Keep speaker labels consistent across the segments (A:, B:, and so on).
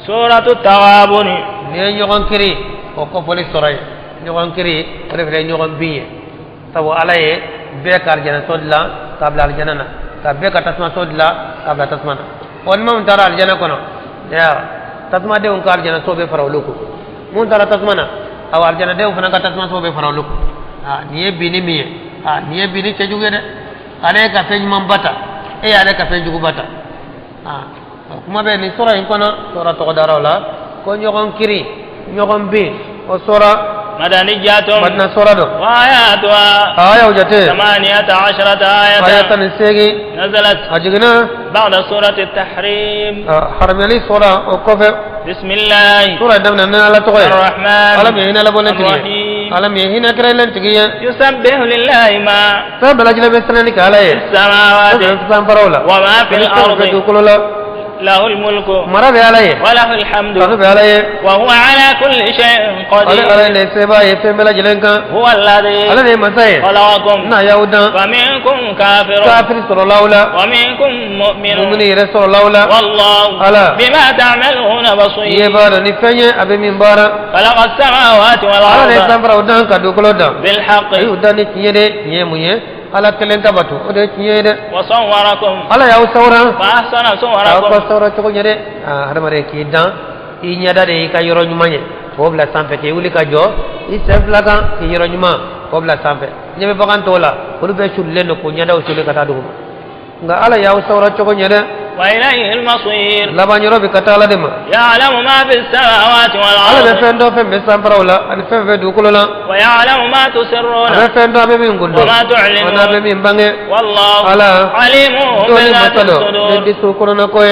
A: suratu taghabun
B: ni ñogon kiri o ko poli soray ñogon kiri o refre ñogon biye sabu ala ye be kar jana sodla kabla al janana ka be ka tasma sodla kabla tasmana on mam tara al jana kono ya tasma de on kar jana sobe farawluko mun tara tasmana aw al jana de on fana ka tasma sobe farawluko ni bini miye ni bini ce juge de ale ka fe nyum bata e ale ka fe jugu bata kuma be ni sura in kono sura to darawla ko ñogon kiri ñogon bi o sura
A: madaniyatun
B: madna sura do
A: wa ayatuha
B: aya wajate
A: 18 ayatan
B: ayatan segi
A: nazalat
B: ajigna
A: ba'da surati at-tahrim
B: haramali sura o kofe
A: bismillah
B: sura damna na la to
A: ar-rahman
B: alam yehina la bolen tigi alam yehina krelen tigi
A: yusabbihu lillahi ma
B: sabala jila beslani kala ye
A: samawati
B: samparawla
A: wa ma fil ardi
B: له الملك مرة عليه
A: وله الحمد
B: عليه
A: وهو على كل شيء قدير هو الذي خلقكم فمنكم كافر ومنكم مؤمن والله بما تعملون بصير خلق السماوات والأرض بالحق
B: ala kelen tabatu o de tiye de
A: wasawwarakum
B: ala ya usawra
A: fa ahsana suwarakum
B: ko sawra to nyede harmare ki dan i nyada de ka yoro nyumanye ko bla sampe ke wuli ka jo i sefla kan ki yoro nyuma ko bla sampe nyebe bakan tola ko be chulle no ko nyada o chulle kata do nga ala ya usawra to nyede
A: wa ilayhi al-masir
B: la ba nyoro bi kata la dem
A: ya'lamu ma fi as-samawati wal
B: ala
A: ardi
B: be fendo fe be samprawla an fe be du kulola
A: wa ya'lamu ma tusirruna
B: be fendo be min gundo
A: wa ma tu'linuna
B: wana be min bange
A: wallahu
B: ala
A: alimun bi dhati
B: sudur de su kono ko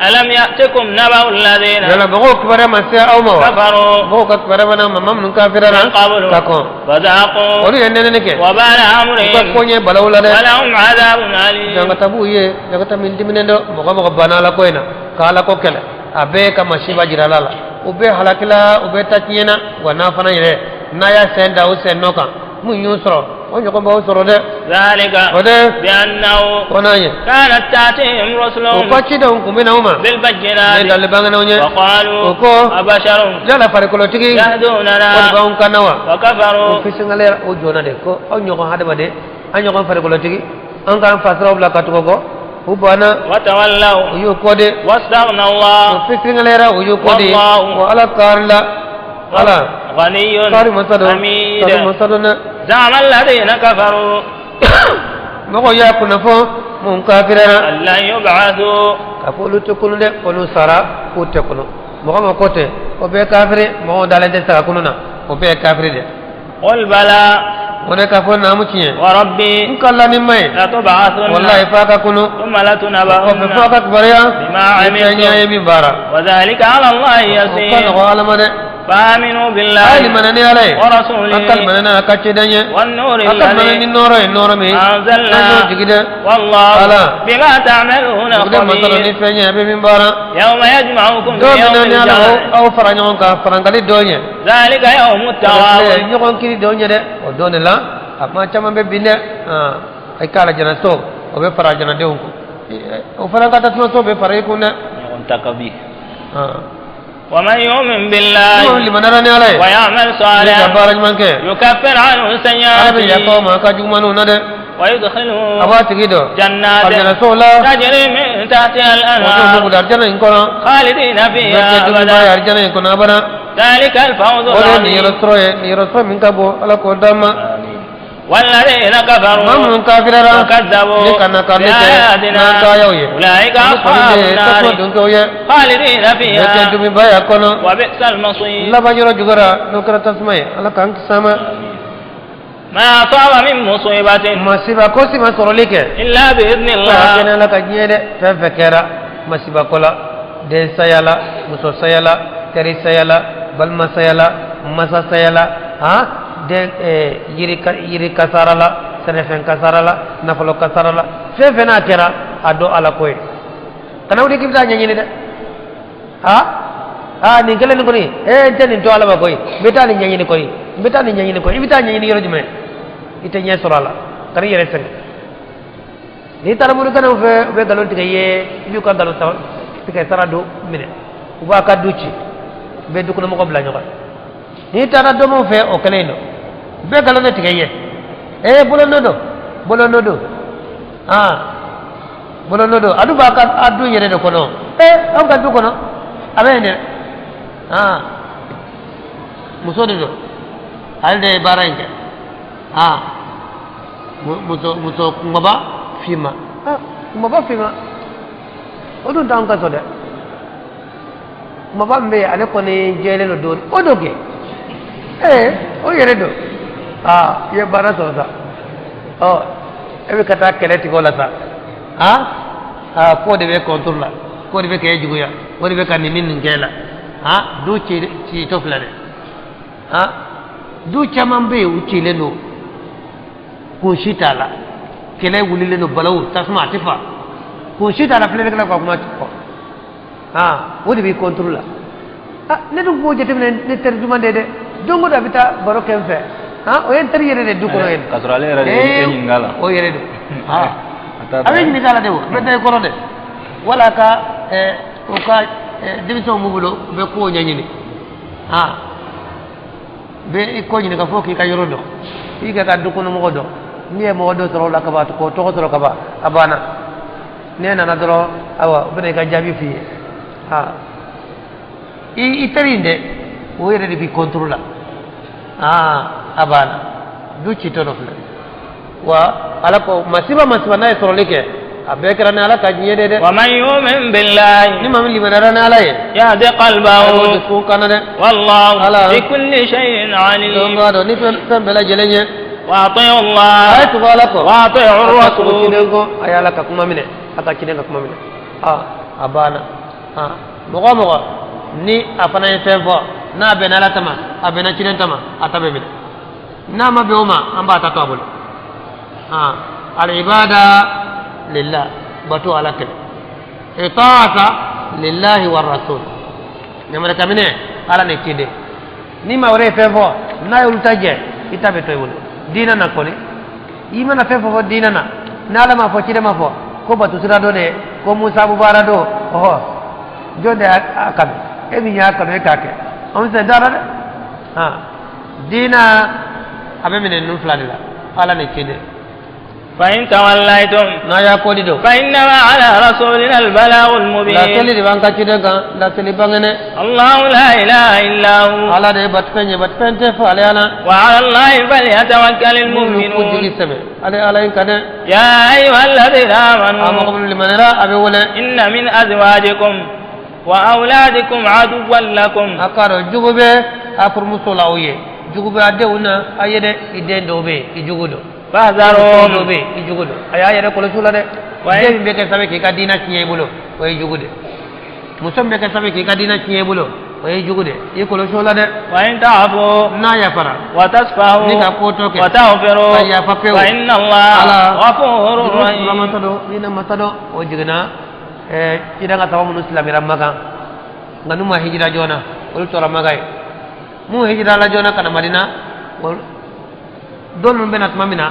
A: alam ya'tikum naba'u alladhina
B: yala bago kibara masya aw ma
A: kafaru
B: bago kibara bana mamam nun kafirana tako
A: fadaqu
B: ori enne ne ke
A: wa bala amri
B: ko konye balawla de
A: walahum adhabun alim
B: janga tabu ye janga tamin diminendo bago bana la koina kala ko kele abe kama shiba jiralala ube halakila ube tatiena wana fana yere naya senda o senoka mun yusro o nyoko ba usro de
A: zalika
B: ode
A: bi annahu
B: konaye
A: kanat ta'tihim
B: o
A: rusulun
B: pachi da on kumina uma
A: bil bayyinati
B: dal bangana onye
A: wa qalu
B: ko
A: abasharun
B: jala fare ko tigi
A: yahdunana
B: o ba on kanawa
A: wa kafaru
B: o fisingale o jona de ko o nyoko hada bade anyo ko fare ko tigi an kan fasra bla katugo go ubana
A: wa tawallaw
B: yu kode
A: wastaghna Allah
B: o fisingale ra o yu kode wa ala karla ala
A: غني حميد زعم الذين كفروا
B: مغو يكون فو من كافرنا
A: ألا يبعثوا
B: كفولو تكون ده كونو سارا كوتكونو مغو مكوته وبي كافر مغو دالنت سارا كوننا وبي كافر ده
A: قل بلى
B: ونه كفو نامتيه
A: وربي
B: ان كلا نمي
A: لا تبعثن
B: والله فاكا كونو
A: ثم لا تنبؤن
B: وفاكا كبريا
A: بما عملتم وذلك على الله يسير
B: وكان غالما
A: فآمنوا بالله ورسوله والنور الذي أنزلنا والله بما تعملون خبير يوم يجمعكم يوم الجمع ذلك يوم التواب ومن يؤمن بالله ويعمل صالحا يكفر عنه سيئاته ويدخله جنات تجري من تحتها الأنهار خالدين فيها أبدا ذلك الفوز العظيم والذين كفروا وكذبوا بآياتنا أولئك أصحاب النار خالدين فيها وبئس المصير ما أصاب من مصيبة إلا بإذن الله den yiri kasarala senefen kasarala nafalo kasarala fefena kera ado ala koy kana wudi kibda nyanyini de ni kelen ko ni ten to ala ba koy beta ni nyanyini koy beta nyanyini yoro jume ite nye sorala kari yere sen ni taramu kana fe be dalon tigaye yu ka dalon taw tikay sarado mine uba ka duci be dukuna mo ko bla ñoxal ni tara domo fe o keleno be galone tigeye bolo nodo adu ba ka adu yere de kono am ka du kono abene muso de do alde baranke muso ngaba fima odun tan ka so de ngaba mbe ale ko ni jele no do odoge o yere do ye bara so sa ebe kata keleti ko la sa ko de be contrôle ko de be kay juguya ko de be kan ni ngela du ci to flane du chamambe u ci leno ko shitala kele wuli leno balaw tasma tifa ko shitala flane kala ko ma ko wo de be contrôle ne dum bo jete ne terjuma de dongo da bita baro kem fe o en ter yere de du ko en
C: kasrale yere de ngala
A: o yere do awen ni kala de wo be de ko de wala ka o ka division mu bulo be ko nyanyini be ko nyini ka foki ka yoro do iga ka du ko no mo do ni e mo do toro la ka ba ko to toro ka ba abana nena na doro awa be ka jabi fi i terinde o yere de bi contrôle abana du ci to do wa ala ko masiba na e toro leke abekra na ala ka nyede de
C: wa man yu'min billahi
A: ni mam li manara na ala ye
C: ya de qalbahu
A: ko kanade
C: wallahu bi kulli shay'in alim
A: do ni tan bela jelenye
C: wa ati'u allah
A: ay to wala ko
C: wa ati'u rasul
A: ko ayala ka kuma mine aka kine ka kuma mine abana mogo ni afana fenfo na be na latama abena kinen tama atabe mine na ma be oma amba ta to bolo al ibada lillah batu ala kene itaata lillahi war rasul nyamara kamine ala ne kide ni ma wore fefo na yul taje itabe to wulu dina na koni imana fefo dina na ala ma fo kide ma fo ko batu sira do de ko musa bubara do jode akabe e mi nya akabe kake on se dara de dina abe mine nun fladila ala ne kide
C: فإن توليتم
A: نايا كوديدو
C: فإنما على رسولنا البلاغ المبين
A: لا تلي بانكا كيدغا لا تلي بانغني
C: الله لا إله إلا هو
A: على دي باتفني تفعلنا
C: وعلى الله فليتوكل المؤمنون
A: على كده
C: يا أيها الذين آمنوا
A: لمن را أبي ولا
C: إن من أزواجكم وأولادكم عدوا لكم
A: أكار جوبه أفر مسولاويه جوبه أدونا أيده إدين دوبه يجودو
C: فاحذروا
A: be ijugudo aya yere ko sula de waye be ke sabe ke kadina tiye bulo way jugude musam be ke sabe ke kadina tiye bulo way jugude e ko sula de
C: wa in ta'fu
A: na ya fara
C: wa tasfahu
A: ni ka ko to ke
C: wa taghfiru
A: ya fa pe
C: wa inna allaha ghafurur rahim
A: ina matado o jigna kidanga tawa mun islamira maga nganu ma hijra jona ol to ramagai mu hijra la jona kana madina don mun benat mamina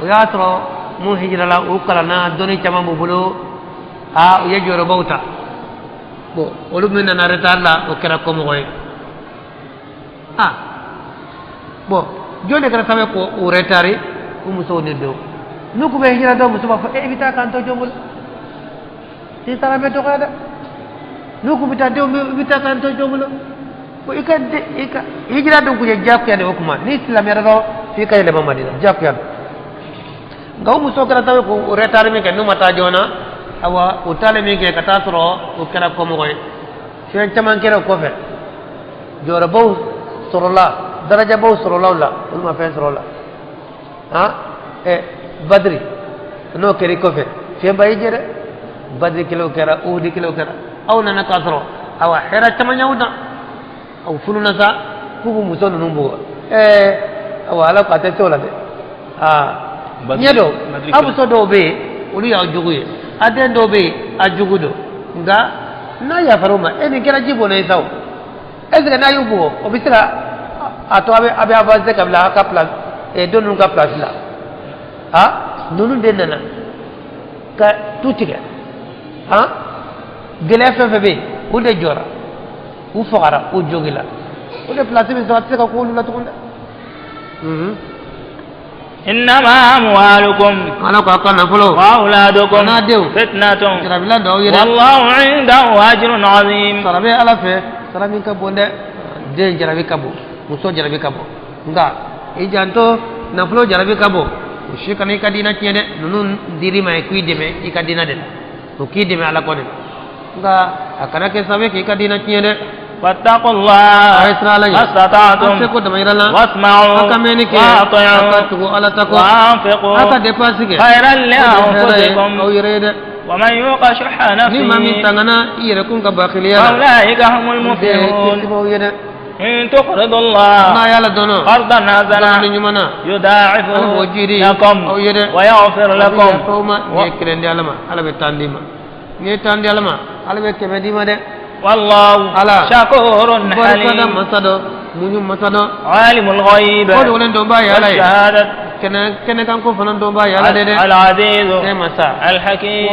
A: o yatro mu hijra la o kala na doni chama bubulo o yejoro bauta bo olu minna na retar la o kera ko mo goy bo jone kara sabe ko o retari o muso ne do nuko be hijra do muso ba fa evita kan to jomul ti tara be to kada nuko bita do bita kan to jomul ko ikadde hijra do ko jakk ya de okuma ni islam ya do fi kay le Madina jakk ya ngaw muso kara tawe ko retari mi ke no mata jona awa utale mi ke kata soro o kera ko mo goy sen taman kera ko fe jora baw sorola daraja baw sorola la ulma fe sorola badri no keri ko fe fe bay jere badri kilo kera udi kilo kera aw na kasro awa hera tamanya uda aw fuluna sa kubu muso no mbo awa ala ko ate tola de nyedo abu so do be uli ya juguye aden do be ajugudo nga na ya faroma eni kera jibo na isaw ezga na yubo obisira ato abe avance kabla ka place donu ka place la nunu de nana ka tutike gele fe be ude jora
B: u fagara u jogila o de place min sa ka ko la tukunda
C: إنما أموالكم
B: ana ko akana folo
C: وأولادكم
B: ana dew
C: فتنة
B: jarabila do yede
C: والله عنده أجر عظيم
B: sarabe ala fe saramin ka bonde de jarabi kabo muso jarabi kabo nga ijanto na folo jarabi kabo shi kan ka dina tiede nunun diri mai kui deme ka dina den to ki deme ala ko den nga akana ke sabe ki ka dina tiede
C: واتقوا الله ما استطعتم واسمعوا وأطيعوا وأنفقوا خيرا لأنفسكم ومن يوق شح نفسه فأولئك هم المفلحون إن تقرضوا الله قرضا حسنا يضاعفه لكم ويغفر لكم والله شكور حليم عالم الغيب والشهادة العزيز الحكيم